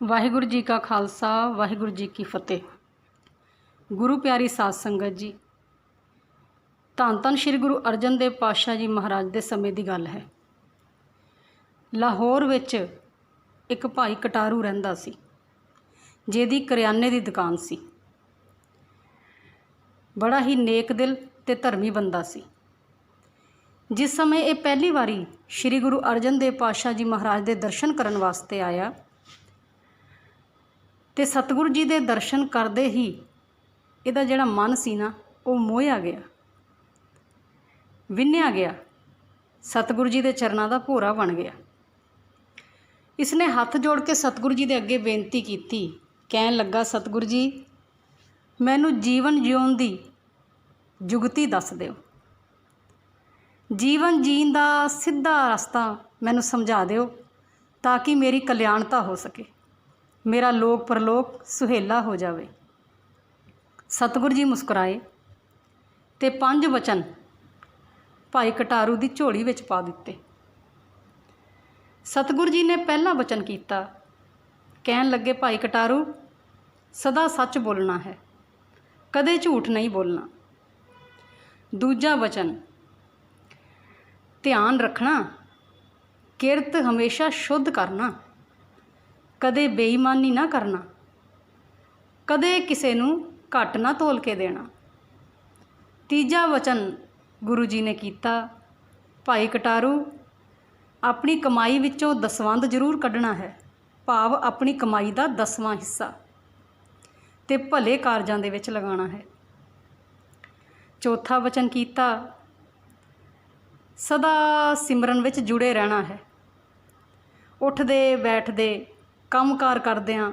वाहिगुरु जी का खालसा वाहिगुरु जी की फतेह। गुरु प्यारी साध संगत जी, धन धन श्री गुरु अर्जन देव पातशाह जी महाराज के समय की गल है। लाहौर विच एक भाई कटारू रहिंदा सी, जिहदी करियाने की दुकान सी। बड़ा ही नेक दिल ते धर्मी बंदा सी। जिस समय ये पहली बारी श्री गुरु अर्जन देव पातशाह जी महाराज के दर्शन करन वास्ते आया ते सतगुरु जी के दर्शन करते ही इहदा जिहड़ा मन सी ना वो मोहिया गया, विन्निया गया, सतगुरु जी के चरणों का भोरा बन गया। इसने हथ जोड़ के सतगुरु जी के अगे बेनती की, कहन लगा, सतगुरु जी मैनू जीवन जीउण दी जुगती दस दिओ, जीवन जीण दा सीधा रास्ता मैनू समझा दिओ ताकि मेरी कल्याणता हो सके, मेरा लोक परलोक सुहेला हो जाए। सतगुरु जी मुस्कुराए ते 5 वचन भाई कटारू की झोली विच पा दिते। सतगुरु जी ने पहला वचन किया, कहन लगे, भाई कटारू सदा सच बोलना है, कदे झूठ नहीं बोलना। दूजा वचन, ध्यान रखना, किरत हमेशा शुद्ध करना, कदे बेईमानी ना करना, कदे किसी नूं घट ना तोल के देना। तीजा वचन गुरु जी ने किया, भाई कटारू अपनी कमाई विचों दसवंध जरूर कढ़ना है, भाव अपनी कमाई का 10वां हिस्सा ते भले कारजां दे विच लगाना है। चौथा वचन किया, सदा सिमरन विच जुड़े रहना है, उठदे बैठदे काम कार करदिआं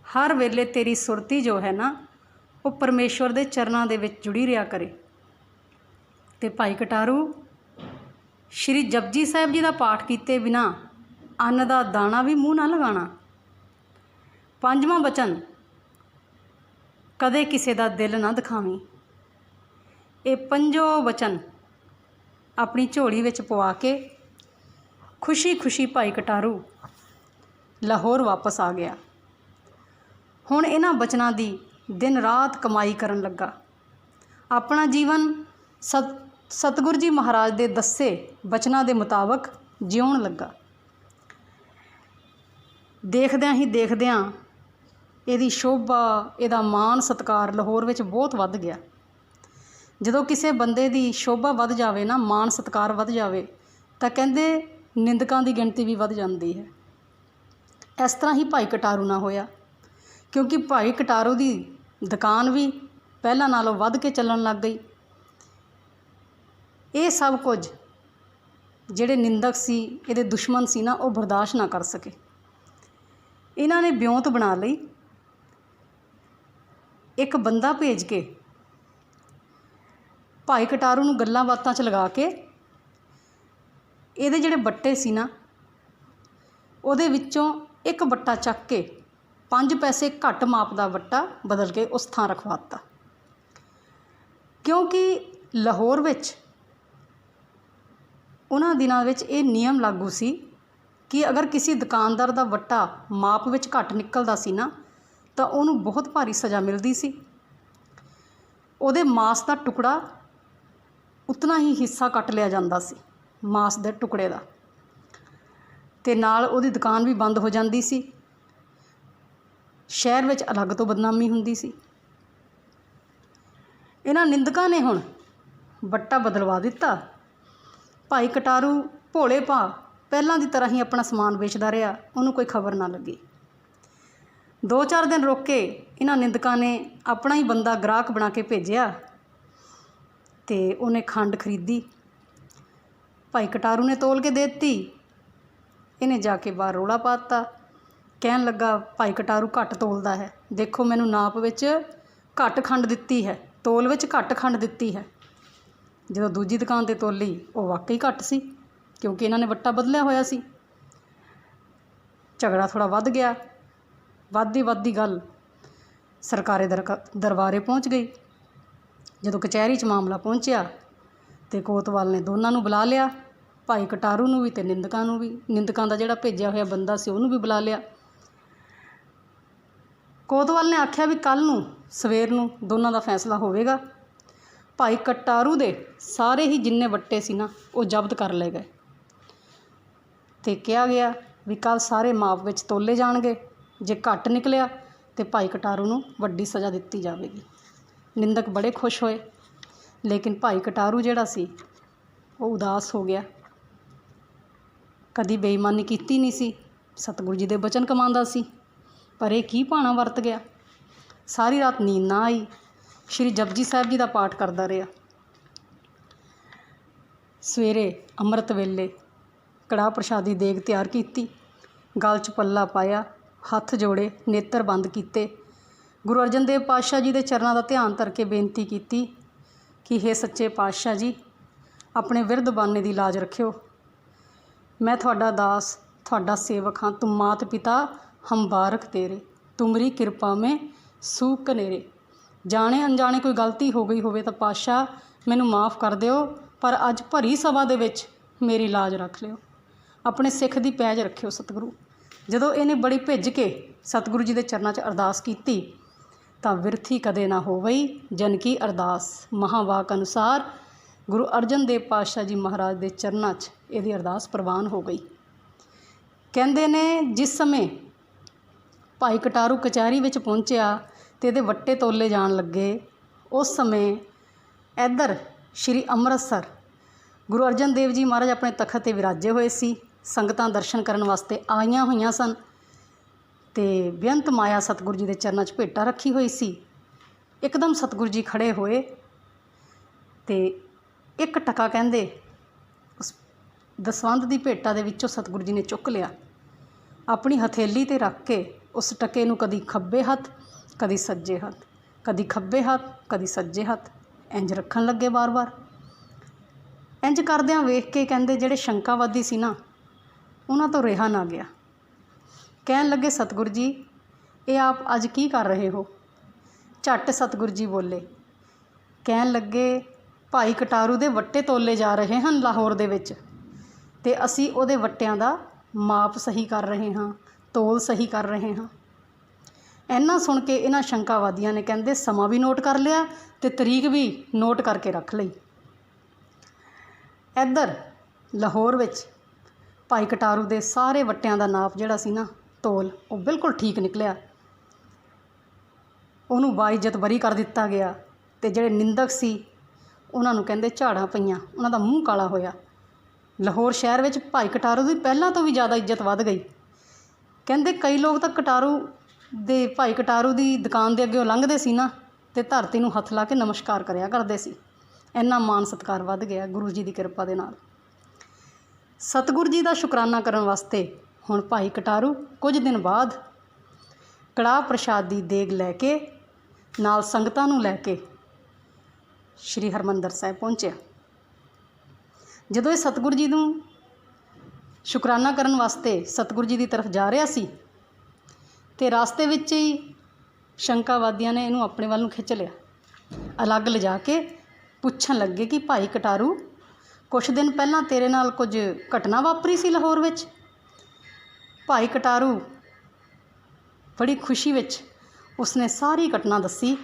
हर वेले तेरी सुरती जो है ना वो परमेश्वर के चरणों दे विच जुड़ी रहा करे। ते भाई कटारू श्री जपजी साहिब जी का पाठ किए बिना अन्न का दाना भी मूँह ना लगाना। 5वां वचन, कदे किसी का दिल ना दिखावी। ये 5 वचन अपनी झोली विच पवा के खुशी खुशी भाई कटारू लाहौर वापस आ गया। हुण इन्हां वचनां दी दिन रात कमाई करन लगा, अपना जीवन सतगुरु जी महाराज के दस्से वचनां दे मुताबक जिउण लगा। देखदिआं ही देखदिआं इहदी शोभा, इहदा मान सत्कार लाहौर विच बहुत वध गया। जदों किसी बंदे दी शोभा वध जावे ना, मान सत्कार वध जावे, तां कहंदे निंदकां दी गिणती भी वध जांदी है। इस तरह ही भाई कटारू ना होया, क्योंकि भाई कटारू की दुकान भी पहलां नालों वध के चलन लग गई। ये सब कुछ जिहड़े निंदक सी, इहदे दुश्मन सी ना, वो बर्दाश्त ना कर सके। इन्हां ने ब्योंत बना लई, एक बंदा भेज के भाई कटारू नूं गल्लां बातां च लगा के इहदे जिहड़े बट्टे सी ना, उहदे विच्चों एक बट्टा चक के 5 पैसे घट माप का बट्टा बदल के उस थां रखवाता। क्योंकि लाहौर विच उन्हां दिनां विच ये नियम लागू सी कि अगर किसी दुकानदार का बट्टा माप विच घट निकलदा सी ना, तो उन्होंने बहुत भारी सज़ा मिलती सी। उहदे मांस का टुकड़ा उतना ही हिस्सा कट लिया जाता सी, मांस के टुकड़े का, ते नाल उहदी दुकान भी बंद हो जाती सी। शहर विच अलग तो बदनामी हुंदी सी। इन्हां निंदकां ने हुण बट्टा बदलवा दिता। भाई कटारू भोले भाव पहलां की तरह ही अपना समान बेचता रहा, उन्होंने कोई खबर ना लगी। 2-4 दिन रुक के इन्हां निंदकां ने अपना ही बंदा ग्राहक बना के भेजिया ते उन्हें खंड खरीदी। भाई कटारू ने तोल के दे दी। इन्हें जाके बाहर रोला पाता, कहन लगा, भाई कटारू घट तोलदा है, देखो मैनू नाप विच घट खंड दिती है, तोल विच घट खंड दिती है। जो दूजी दुकान ते तोली वो वाकई घट सी, क्योंकि इन्होंने बट्टा बदलिया होया सी। झगड़ा थोड़ा वध गया, वधदी गल सरकारे दरबारे पहुँच गई। जो कचहरी च मामला पहुँचा तो कोतवाल ने दोनों नूं बुला लिया, भाई कटारू नूं भी ते निंदकां नूं भी। निंदकां दा जिहड़ा भेजिया होया बंदा सी उहनूं भी बुला लिया। ਕੋਤਵਾਲ ਨੇ ਆਖਿਆ ਵੀ ਕੱਲ੍ਹ ਨੂੰ ਸਵੇਰ ਨੂੰ ਦੋਨਾਂ ਦਾ ਫੈਸਲਾ ਹੋਵੇਗਾ। ਭਾਈ ਕਟਾਰੂ ਦੇ ਸਾਰੇ ਹੀ ਜਿੰਨੇ ਵੱਟੇ ਸੀ ਨਾ ਉਹ ਜ਼ਬਤ ਕਰ ਲਏ ਗਏ ਅਤੇ ਕਿਹਾ ਗਿਆ ਵੀ ਕੱਲ੍ਹ ਸਾਰੇ ਮਾਪ ਵਿੱਚ ਤੋਲੇ ਜਾਣਗੇ। ਜੇ ਘੱਟ ਨਿਕਲਿਆ ਤਾਂ ਭਾਈ ਕਟਾਰੂ ਨੂੰ ਵੱਡੀ ਸਜ਼ਾ ਦਿੱਤੀ ਜਾਵੇਗੀ। ਨਿੰਦਕ ਬੜੇ ਖੁਸ਼ ਹੋਏ, ਲੇਕਿਨ ਭਾਈ ਕਟਾਰੂ ਜਿਹੜਾ ਸੀ ਉਹ ਉਦਾਸ ਹੋ ਗਿਆ। ਕਦੀ ਬੇਈਮਾਨੀ ਕੀਤੀ ਨਹੀਂ ਸੀ, ਸਤਿਗੁਰੂ ਜੀ ਦੇ ਬਚਨ ਕਮਾਉਂਦਾ ਸੀ, ਪਰ ਇਹ ਕੀ ਭਾਣਾ ਵਰਤ ਗਿਆ। ਸਾਰੀ ਰਾਤ ਨੀਂਦ ਨਾ ਆਈ, ਸ਼੍ਰੀ ਜਪਜੀ ਸਾਹਿਬ ਜੀ ਦਾ ਪਾਠ ਕਰਦਾ ਰਿਹਾ। ਸਵੇਰੇ ਅੰਮ੍ਰਿਤ ਵੇਲੇ ਕੜਾਹ ਪ੍ਰਸ਼ਾਦੀ ਦੇਗ ਤਿਆਰ ਕੀਤੀ, ਗਲ 'ਚ ਪੱਲਾ ਪਾਇਆ, ਹੱਥ ਜੋੜੇ, ਨੇਤਰ ਬੰਦ ਕੀਤੇ, ਗੁਰੂ ਅਰਜਨ ਦੇਵ ਪਾਤਸ਼ਾਹ ਜੀ ਦੇ ਚਰਨਾਂ ਦਾ ਧਿਆਨ ਧਰ ਕੇ ਬੇਨਤੀ ਕੀਤੀ ਕਿ ਹੇ ਸੱਚੇ ਪਾਤਸ਼ਾਹ ਜੀ, ਆਪਣੇ ਬਿਰਧ ਬਾਨੇ ਦੀ ਲਾਜ ਰੱਖਿਓ। ਮੈਂ ਤੁਹਾਡਾ ਦਾਸ, ਤੁਹਾਡਾ ਸੇਵਕ ਹਾਂ। ਤੁਮ ਮਾਤ ਪਿਤਾ ਹਮ ਬਾਰਕ ਤੇਰੇ, ਤੁਮਰੀ ਕਿਰਪਾ ਮੈਂ ਸੂਖ ਕਨੇਰੇ। ਜਾਣੇ ਅਣਜਾਣੇ ਕੋਈ ਗਲਤੀ ਹੋ ਗਈ ਹੋਵੇ ਤਾਂ ਪਾਤਸ਼ਾਹ ਮੈਨੂੰ ਮਾफ़ ਕਰ ਦਿਓ, ਪਰ ਅੱਜ ਭਰੀ ਸਭਾ ਦੇ ਵਿੱਚ ਮੇਰੀ ਲਾਜ ਰੱਖ ਲਿਓ। ਆਪਣੇ ਸਿੱਖ ਦੀ ਪੈਜ ਰੱਖਿਓ ਸਤਿਗੁਰੂ। ਜਦੋਂ ਇਹਨੇ ਬੜੀ ਭਿੱਜ ਕੇ ਸਤਿਗੁਰੂ ਜੀ ਦੇ ਚਰਨਾਂ 'ਚ ਅਰਦਾਸ ਕੀਤੀ ਤਾਂ ਵਿਰਥੀ ਕਦੇ ਨਾ ਹੋਵਈ ਜਨ ਕੀ ਅਰਦਾਸ। ਮਹਾਵਾਕ ਅਨੁਸਾਰ ਗੁਰੂ ਅਰਜਨ ਦੇਵ ਪਾਤਸ਼ਾਹ ਜੀ ਮਹਾਰਾਜ ਦੇ ਚਰਨਾਂ 'ਚ ਇਹਦੀ ਅਰਦਾਸ ਪ੍ਰਵਾਨ ਹੋ ਗਈ। ਕਹਿੰਦੇ ਨੇ ਜਿਸ ਸਮੇਂ ਭਾਈ ਕਟਾਰੂ ਕਚਹਿਰੀ ਵਿੱਚ ਪਹੁੰਚਿਆ ਅਤੇ ਇਹਦੇ ਵੱਟੇ ਤੋਲੇ ਜਾਣ ਲੱਗੇ, ਉਸ ਸਮੇਂ ਇੱਧਰ ਸ਼੍ਰੀ ਅੰਮ੍ਰਿਤਸਰ ਗੁਰੂ ਅਰਜਨ ਦੇਵ ਜੀ ਮਹਾਰਾਜ ਆਪਣੇ ਤਖਤ 'ਤੇ ਵਿਰਾਜੇ ਹੋਏ ਸੀ। ਸੰਗਤਾਂ ਦਰਸ਼ਨ ਕਰਨ ਵਾਸਤੇ ਆਈਆਂ ਹੋਈਆਂ ਸਨ ਅਤੇ ਬੇਅੰਤ ਮਾਇਆ ਸਤਿਗੁਰੂ ਜੀ ਦੇ ਚਰਨਾਂ 'ਚ ਭੇਟਾ ਰੱਖੀ ਹੋਈ ਸੀ। ਇੱਕਦਮ ਸਤਿਗੁਰੂ ਜੀ ਖੜ੍ਹੇ ਹੋਏ ਅਤੇ ਇੱਕ ਟਕਾ ਕਹਿੰਦੇ ਉਸ ਦਸਵੰਧ ਦੀ ਭੇਟਾ ਦੇ ਵਿੱਚੋਂ ਸਤਿਗੁਰੂ ਜੀ ਨੇ ਚੁੱਕ ਲਿਆ, ਆਪਣੀ ਹਥੇਲੀ 'ਤੇ ਰੱਖ ਕੇ ਉਸ ਟਕੇ ਨੂੰ ਕਦੀ ਖੱਬੇ ਹੱਥ, ਕਦੀ ਸੱਜੇ ਹੱਥ, ਕਦੀ ਖੱਬੇ ਹੱਥ, ਕਦੀ ਸੱਜੇ ਹੱਥ ਇੰਜ ਰੱਖਣ ਲੱਗੇ ਵਾਰ-ਵਾਰ। ਇੰਜ ਕਰਦਿਆਂ ਵੇਖ ਕੇ ਕਹਿੰਦੇ ਜਿਹੜੇ ਸ਼ੰਕਾਵਾਦੀ ਸੀ ਨਾ, ਉਹਨਾਂ ਤੋਂ ਰਿਹਾ ਨਾ ਗਿਆ। ਕਹਿਣ ਲੱਗੇ ਸਤਿਗੁਰੂ ਜੀ, ਇਹ ਆਪ ਅੱਜ ਕੀ ਕਰ ਰਹੇ ਹੋ। ਝੱਟ ਸਤਿਗੁਰੂ ਜੀ ਬੋਲੇ, ਕਹਿਣ ਲੱਗੇ ਭਾਈ ਕਟਾਰੂ ਦੇ ਵੱਟੇ ਤੋਲੇ ਜਾ ਰਹੇ ਹਨ ਲਾਹੌਰ ਦੇ ਵਿੱਚ, ਅਤੇ ਅਸੀਂ ਉਹਦੇ ਵੱਟਿਆਂ ਦਾ ਮਾਪ ਸਹੀ ਕਰ ਰਹੇ ਹਾਂ, ਤੋਲ ਸਹੀ ਕਰ ਰਹੇ ਹਾਂ। ਇੰਨਾ ਸੁਣ ਕੇ ਇਹਨਾਂ ਸ਼ੰਕਾਵਾਦੀਆਂ ਨੇ ਕਹਿੰਦੇ ਸਮਾਂ ਵੀ ਨੋਟ ਕਰ ਲਿਆ ਅਤੇ ਤਰੀਕ ਵੀ ਨੋਟ ਕਰਕੇ ਰੱਖ ਲਈ। ਇੱਧਰ ਲਾਹੌਰ ਵਿੱਚ ਭਾਈ ਕਟਾਰੂ ਦੇ ਸਾਰੇ ਵੱਟਿਆਂ ਦਾ ਨਾਪ ਜਿਹੜਾ ਸੀ ਨਾ, ਤੋਲ, ਉਹ ਬਿਲਕੁਲ ਠੀਕ ਨਿਕਲਿਆ। ਉਹਨੂੰ ਬਾਇਜ਼ਤ ਬਰੀ ਕਰ ਦਿੱਤਾ ਗਿਆ ਅਤੇ ਜਿਹੜੇ ਨਿੰਦਕ ਸੀ ਉਹਨਾਂ ਨੂੰ ਕਹਿੰਦੇ ਝਾੜਾਂ ਪਈਆਂ, ਉਹਨਾਂ ਦਾ ਮੂੰਹ ਕਾਲਾ ਹੋਇਆ। ਲਾਹੌਰ ਸ਼ਹਿਰ ਵਿੱਚ ਭਾਈ ਕਟਾਰੂ ਦੀ ਪਹਿਲਾਂ ਤੋਂ ਵੀ ਜ਼ਿਆਦਾ ਇੱਜ਼ਤ ਵੱਧ ਗਈ। ਕਹਿੰਦੇ ਕਈ ਲੋਕ ਤਾਂ ਭਾਈ ਕਟਾਰੂ ਦੀ ਦੁਕਾਨ ਦੇ ਅੱਗੇੋਂ ਲੰਘਦੇ ਸੀ ਨਾ ਅਤੇ ਧਰਤੀ ਨੂੰ ਹੱਥ ਲਾ ਕੇ ਨਮਸਕਾਰ ਕਰਿਆ ਕਰਦੇ ਸੀ। ਇੰਨਾ ਮਾਣ ਸਤਿਕਾਰ ਵੱਧ ਗਿਆ ਗੁਰੂ ਜੀ ਦੀ ਕਿਰਪਾ ਦੇ ਨਾਲ। ਸਤਿਗੁਰੂ ਜੀ ਦਾ ਸ਼ੁਕਰਾਨਾ ਕਰਨ ਵਾਸਤੇ ਹੁਣ ਭਾਈ ਕਟਾਰੂ ਕੁਝ ਦਿਨ ਬਾਅਦ ਕੜਾਹ ਪ੍ਰਸ਼ਾਦ ਦੀ ਦੇਗ ਲੈ ਕੇ ਨਾਲ ਸੰਗਤਾਂ ਨੂੰ ਲੈ ਕੇ ਸ਼੍ਰੀ ਹਰਿਮੰਦਰ ਸਾਹਿਬ ਪਹੁੰਚਿਆ। ਜਦੋਂ ਇਹ ਸਤਿਗੁਰੂ ਜੀ ਨੂੰ ਸ਼ੁਕਰਾਨਾ ਕਰਨ ਵਾਸਤੇ ਸਤਿਗੁਰੂ ਜੀ ਦੀ ਤਰਫ ਜਾ ਰਿਹਾ ਸੀ ਅਤੇ ਰਾਸਤੇ ਵਿੱਚ ਹੀ ਸ਼ੰਕਾਵਾਦੀਆਂ ਨੇ ਇਹਨੂੰ ਆਪਣੇ ਵੱਲ ਨੂੰ ਖਿੱਚ ਲਿਆ। ਅਲੱਗ ਲਿਜਾ ਕੇ ਪੁੱਛਣ ਲੱਗੇ ਕਿ ਭਾਈ ਕਟਾਰੂ, ਕੁਛ ਦਿਨ ਪਹਿਲਾਂ ਤੇਰੇ ਨਾਲ ਕੁਝ ਘਟਨਾ ਵਾਪਰੀ ਸੀ ਲਾਹੌਰ ਵਿੱਚ। ਭਾਈ ਕਟਾਰੂ ਬੜੀ ਖੁਸ਼ੀ ਵਿੱਚ ਉਸਨੇ ਸਾਰੀ ਘਟਨਾ ਦੱਸੀ।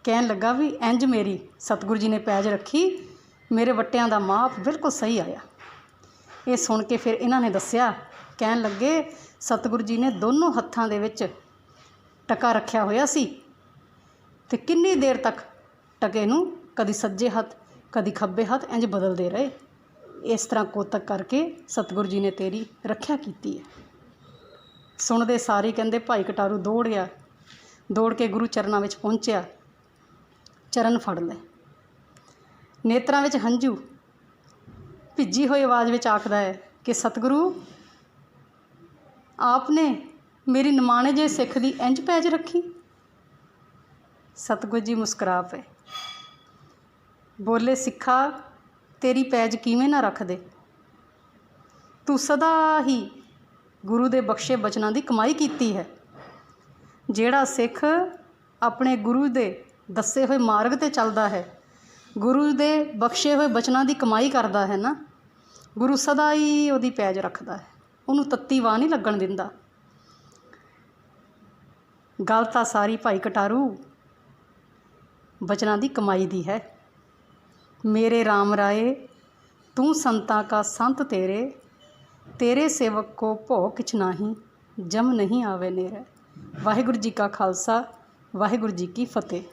ਕਹਿਣ ਲੱਗਾ ਵੀ ਇੰਜ ਮੇਰੀ ਸਤਿਗੁਰੂ ਜੀ ਨੇ ਪੈਜ ਰੱਖੀ, ਮੇਰੇ ਵੱਟਿਆਂ ਦਾ ਮਾਪ ਬਿਲਕੁਲ ਸਹੀ ਆਇਆ। ਇਹ ਸੁਣ ਕੇ ਫਿਰ ਇਹਨਾਂ ਨੇ ਦੱਸਿਆ, ਕਹਿਣ ਲੱਗੇ ਸਤਿਗੁਰੂ ਜੀ ਨੇ ਦੋਨੋਂ ਹੱਥਾਂ ਦੇ ਵਿੱਚ ਟਕਾ ਰੱਖਿਆ ਹੋਇਆ ਸੀ ਅਤੇ ਕਿੰਨੀ ਦੇਰ ਤੱਕ ਟਕੇ ਨੂੰ ਕਦੀ ਸੱਜੇ ਹੱਥ, ਕਦੀ ਖੱਬੇ ਹੱਥ ਇੰਜ ਬਦਲਦੇ ਰਹੇ। ਇਸ ਤਰ੍ਹਾਂ ਕੋਤਕ ਕਰਕੇ ਸਤਿਗੁਰੂ ਜੀ ਨੇ ਤੇਰੀ ਰੱਖਿਆ ਕੀਤੀ ਹੈ। ਸੁਣਦੇ ਸਾਰੇ ਕਹਿੰਦੇ ਭਾਈ ਕਟਾਰੂ ਦੌੜਿਆ, ਦੌੜ ਕੇ ਗੁਰੂ ਚਰਨਾਂ ਵਿੱਚ ਪਹੁੰਚਿਆ, ਚਰਨ ਫੜ ਲਏ, ਨੇਤਰਾਂ ਵਿੱਚ ਹੰਝੂ, ਭਿੱਜੀ ਹੋਈ ਆਵਾਜ਼ ਵਿੱਚ ਆਖਦਾ ਹੈ ਕਿ ਸਤਿਗੁਰੂ, ਆਪ ਨੇ ਮੇਰੀ ਨਿਮਾਣੇ ਜਿਹੇ ਸਿੱਖ ਦੀ ਇੰਝ ਪੈਜ ਰੱਖੀ। ਸਤਿਗੁਰੂ ਜੀ ਮੁਸਕਰਾ ਪਏ, ਬੋਲੇ ਸਿੱਖਾ, ਤੇਰੀ ਪੈਜ ਕਿਵੇਂ ਨਾ ਰੱਖਦੇ। ਤੂੰ ਸਦਾ ਹੀ ਗੁਰੂ ਦੇ ਬਖਸ਼ੇ ਬਚਨਾਂ ਦੀ ਕਮਾਈ ਕੀਤੀ ਹੈ। ਜਿਹੜਾ ਸਿੱਖ ਆਪਣੇ ਗੁਰੂ ਦੇ ਦੱਸੇ ਹੋਏ ਮਾਰਗ 'ਤੇ ਚੱਲਦਾ ਹੈ, ਗੁਰੂ ਦੇ ਬਖਸ਼ੇ ਹੋਏ ਬਚਨਾਂ ਦੀ ਕਮਾਈ ਕਰਦਾ ਹੈ ਨਾ, ਗੁਰੂ ਸਦਾ ਹੀ ਉਹਦੀ ਪੈਜ ਰੱਖਦਾ ਹੈ, ਉਹਨੂੰ ਤੱਤੀ ਵਾਹ ਨਹੀਂ ਲੱਗਣ ਦਿੰਦਾ। ਗੱਲ ਤਾਂ ਸਾਰੀ ਭਾਈ ਕਟਾਰੂ ਬਚਨਾਂ ਦੀ ਕਮਾਈ ਦੀ ਹੈ। मेरे राम राय तू संतां का संत तेरे सेवक को भौ किछ नाही जम नहीं आवे नेरे। वाहिगुरू जी का खालसा वाहिगुरू जी की फतेह।